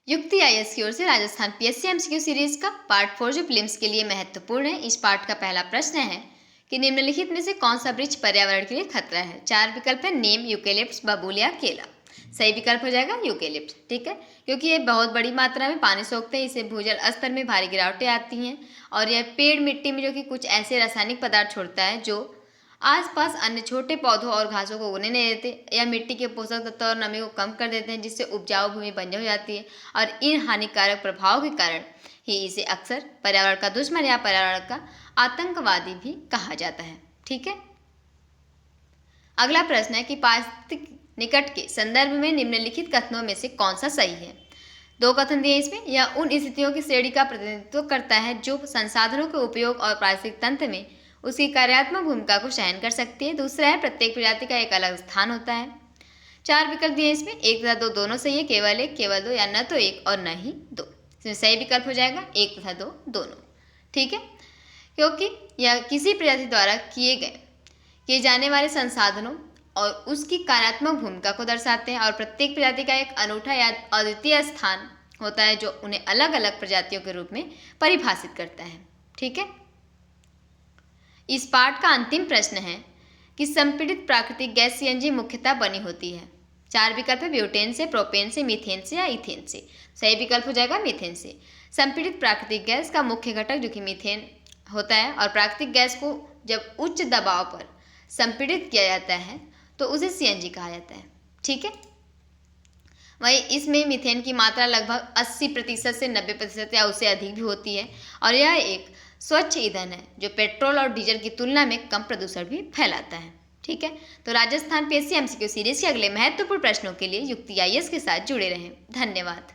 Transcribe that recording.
युक्ति आईएएस की ओर से राजस्थान पीएससी एमसीक्यू सीरीज का पार्ट 4 जो प्रीलिम्स के लिए महत्वपूर्ण है। इस पार्ट का पहला प्रश्न है कि निम्नलिखित में से कौन सा वृक्ष पर्यावरण के लिए खतरा है। 4 विकल्प है, नीम, यूकेलिप्टस, बबूल या केला। सही विकल्प हो जाएगा यूकेलिप्टस। ठीक है, क्योंकि ये बहुत बड़ी मात्रा में पानी सोखते हैं, इससे भूजल स्तर में भारी गिरावटें आती हैं और यह पेड़ मिट्टी में जो कि कुछ ऐसे रासायनिक पदार्थ छोड़ता है जो आसपास अन्य छोटे पौधों और घासों को उगने नहीं देते या मिट्टी के पोषक तत्व और नमी को कम कर देते हैं, जिससे उपजाऊ भूमि बंजर हो जाती है। और इन हानिकारक प्रभावों के कारण ही इसे अक्सर पर्यावरण का दुश्मन या पर्यावरण का आतंकवादी भी कहा जाता है। ठीक है, अगला प्रश्न है कि पारिस्थितिक निकट के संदर्भ में निम्नलिखित कथनों में से कौन सा सही है। 2 कथन दिए इसमें। यह उन स्थितियों की श्रेणी का प्रतिनिधित्व करता है जो संसाधनों के उपयोग और पारिस्थितिक तंत्र में उसकी कार्यात्मक भूमिका को सहन कर सकती है। दूसरा है, प्रत्येक प्रजाति का एक अलग स्थान होता है। 4 विकल्प दिए इसमें। 1 तथा 2 दोनों सही है, केवल 1, केवल 2 या न तो 1 और न ही 2। इसमें सही विकल्प हो जाएगा 1 तथा 2 दोनों। ठीक है, क्योंकि यह किसी प्रजाति द्वारा किए जाने वाले संसाधनों और उसकी कार्यात्मक भूमिका को दर्शाते हैं और प्रत्येक प्रजाति का एक अनूठा या अद्वितीय स्थान होता है जो उन्हें अलग अलग प्रजातियों के रूप में परिभाषित करता है। ठीक है, इस पाठ का अंतिम प्रश्न है कि संपीड़ित प्राकृतिक गैस सीएनजी मुख्यतः बनी होती है। 4 विकल्प है, ब्यूटेन से, प्रोपेन से, मीथेन से या इथेन से। सही विकल्प हो जाएगा मीथेन से। संपीड़ित प्राकृतिक गैस का मुख्य घटक जो कि मीथेन होता है और प्राकृतिक गैस को जब उच्च दबाव पर संपीड़ित किया जाता है तो उसे सीएनजी कहा जाता है। ठीक है, वहीं इसमें मीथेन की मात्रा लगभग 80% से 90% या उससे अधिक भी होती है और यह एक स्वच्छ ईंधन है जो पेट्रोल और डीजल की तुलना में कम प्रदूषण भी फैलाता है। ठीक है, तो राजस्थान पीएससी एमसीक्यू सीरीज के अगले महत्वपूर्ण प्रश्नों के लिए युक्ति आईएएस के साथ जुड़े रहें। धन्यवाद।